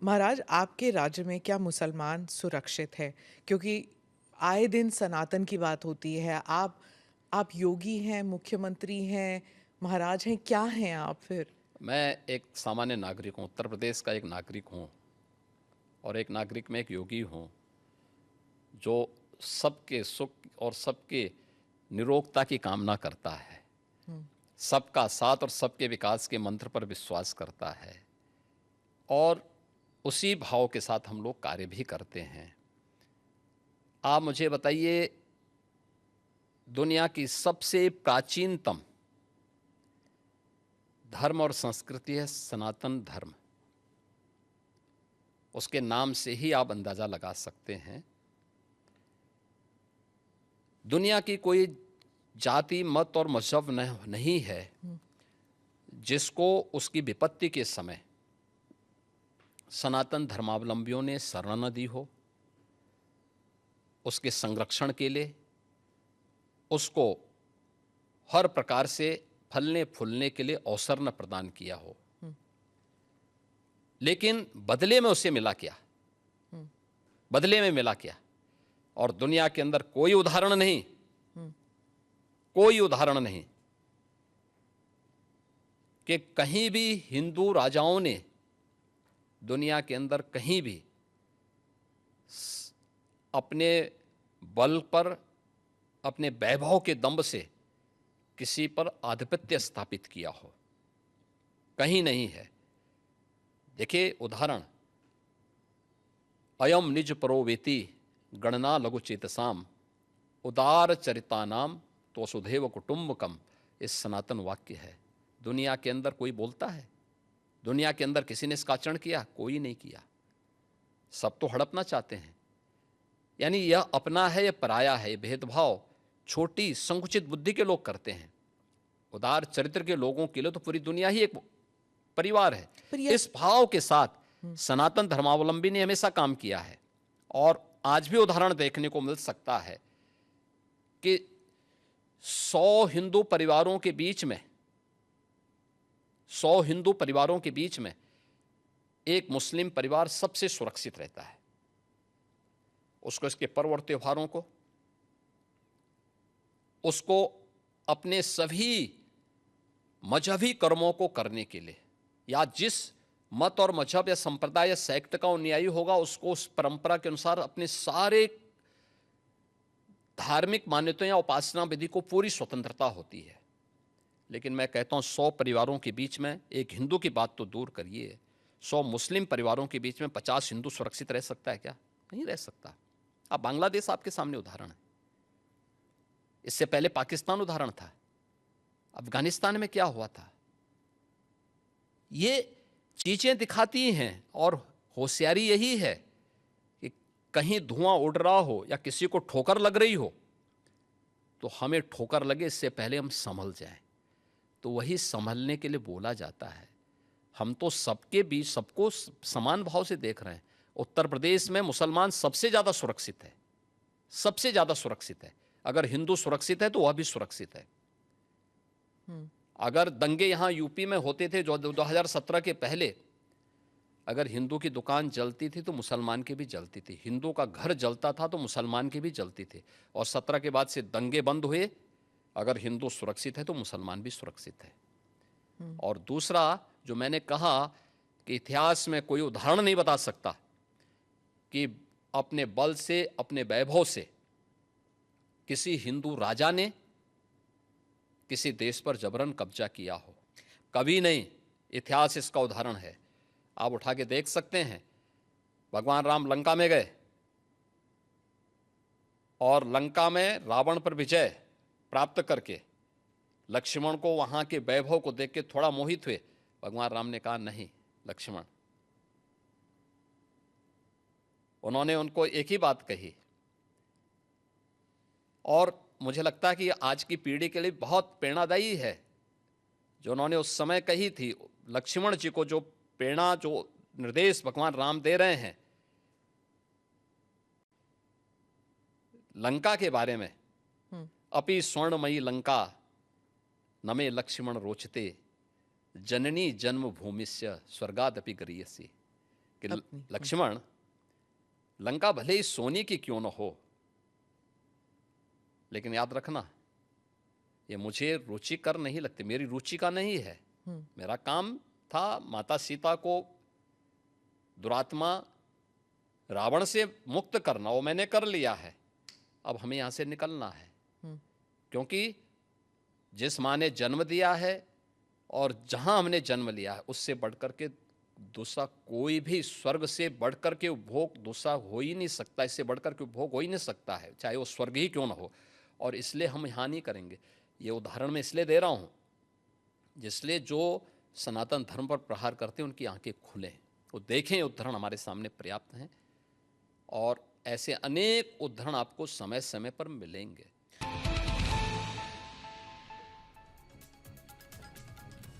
महाराज, आपके राज्य में क्या मुसलमान सुरक्षित है? क्योंकि आए दिन सनातन की बात होती है। आप योगी हैं, मुख्यमंत्री हैं, महाराज हैं, क्या हैं आप फिर? मैं एक सामान्य नागरिक हूँ, उत्तर प्रदेश का एक नागरिक हूँ। और एक नागरिक में एक योगी हूँ जो सबके सुख और सबके निरोगता की कामना करता है, सबका साथ और सबके विकास के मंत्र पर विश्वास करता है, और उसी भाव के साथ हम लोग कार्य भी करते हैं। आप मुझे बताइए, दुनिया की सबसे प्राचीनतम धर्म और संस्कृति है सनातन धर्म। उसके नाम से ही आप अंदाज़ा लगा सकते हैं। दुनिया की कोई जाति, मत और मजहब नहीं है जिसको उसकी विपत्ति के समय सनातन धर्मावलंबियों ने शरण न दी हो, उसके संरक्षण के लिए उसको हर प्रकार से फलने फूलने के लिए अवसर न प्रदान किया हो। लेकिन बदले में उसे मिला क्या? बदले में मिला क्या? और दुनिया के अंदर कोई उदाहरण नहीं, कोई उदाहरण नहीं कि कहीं भी हिंदू राजाओं ने दुनिया के अंदर कहीं भी अपने बल पर, अपने वैभव के दंभ से किसी पर आधिपत्य स्थापित किया हो। कहीं नहीं है। देखिए उदाहरण, अयम निज परो वेति गणना लघु चेतसाम उदार चरितानाम तो वसुधैव कुटुंबकम, इस सनातन वाक्य है। दुनिया के अंदर कोई बोलता है? दुनिया के अंदर किसी ने इसका आचरण किया? कोई नहीं किया। सब तो हड़पना चाहते हैं। यानी यह अपना है, यह पराया है, यह भेदभाव छोटी संकुचित बुद्धि के लोग करते हैं। उदार चरित्र के लोगों के लिए तो पूरी दुनिया ही एक परिवार है। पर यह इस भाव के साथ सनातन धर्मावलंबी ने हमेशा काम किया है। और आज भी उदाहरण देखने को मिल सकता है कि 100 हिंदू परिवारों के बीच में, 100 हिंदू परिवारों के बीच में एक मुस्लिम परिवार सबसे सुरक्षित रहता है। उसको इसके पर्व और त्योहारों को, उसको अपने सभी मजहबी कर्मों को करने के लिए, या जिस मत और मजहब या संप्रदाय या सेक्ट का अनुयायी होगा उसको उस परंपरा के अनुसार अपने सारे धार्मिक मान्यताओं या उपासना विधि को पूरी स्वतंत्रता होती है। लेकिन मैं कहता हूं 100 परिवारों के बीच में, एक हिंदू की बात तो दूर करिए, 100 मुस्लिम परिवारों के बीच में 50 हिंदू सुरक्षित रह सकता है क्या? नहीं रह सकता। अब बांग्लादेश आपके सामने उदाहरण है, इससे पहले पाकिस्तान उदाहरण था, अफगानिस्तान में क्या हुआ था। ये चीजें दिखाती हैं, और होशियारी यही है कि कहीं धुआं उड़ रहा हो या किसी को ठोकर लग रही हो तो हमें ठोकर लगे इससे पहले हम संभल जाएं। तो वही संभलने के लिए बोला जाता है। हम तो सबके बीच सबको समान भाव से देख रहे हैं। उत्तर प्रदेश में मुसलमान सबसे ज़्यादा सुरक्षित है, सबसे ज़्यादा सुरक्षित है। अगर हिंदू सुरक्षित है तो वह भी सुरक्षित है। अगर दंगे यहाँ यूपी में होते थे जो 2017 के पहले, अगर हिंदू की दुकान जलती थी तो मुसलमान की भी जलती थी, हिंदू का घर जलता था तो मुसलमान की भी जलती थी। और 17 के बाद से दंगे बंद हुए। अगर हिंदू सुरक्षित है तो मुसलमान भी सुरक्षित है। और दूसरा जो मैंने कहा कि इतिहास में कोई उदाहरण नहीं बता सकता कि अपने बल से, अपने वैभव से किसी हिंदू राजा ने किसी देश पर जबरन कब्जा किया हो। कभी नहीं। इतिहास इसका उदाहरण है। आप उठा के देख सकते हैं। भगवान राम लंका में गए और लंका में रावण पर विजय प्राप्त करके लक्ष्मण को वहां के वैभव को देख के थोड़ा मोहित हुए। भगवान राम ने कहा, नहीं लक्ष्मण। उन्होंने उनको एक ही बात कही, और मुझे लगता है कि आज की पीढ़ी के लिए बहुत प्रेरणादायी है जो उन्होंने उस समय कही थी। लक्ष्मण जी को जो प्रेरणा, जो निर्देश भगवान राम दे रहे हैं लंका के बारे में, अपि स्वर्णमयी लंका नमे लक्ष्मण रोचते जननी जन्म भूमिस्य स्वर्गादपि गरीयसी। कि अपनी लक्ष्मण, लंका भले ही सोने की क्यों न हो, लेकिन याद रखना ये मुझे रुचिकर नहीं लगती, मेरी रुचि का नहीं है। मेरा काम था माता सीता को दुरात्मा रावण से मुक्त करना, वो मैंने कर लिया है। अब हमें यहाँ से निकलना है, क्योंकि जिस माँ ने जन्म दिया है और जहाँ हमने जन्म लिया है उससे बढ़कर के दूसरा कोई भी, स्वर्ग से बढ़कर के उपभोग दूसरा हो ही नहीं सकता, इससे बढ़कर के उपभोग हो ही नहीं सकता है, चाहे वो स्वर्ग ही क्यों ना हो। और इसलिए हम यहाँ नहीं करेंगे। ये उदाहरण मैं इसलिए दे रहा हूँ जिसलिए जो सनातन धर्म पर प्रहार करते हैं उनकी आंखें खुलें, वो देखें। उदाहरण हमारे सामने पर्याप्त हैं और ऐसे अनेक उदाहरण आपको समय समय पर मिलेंगे।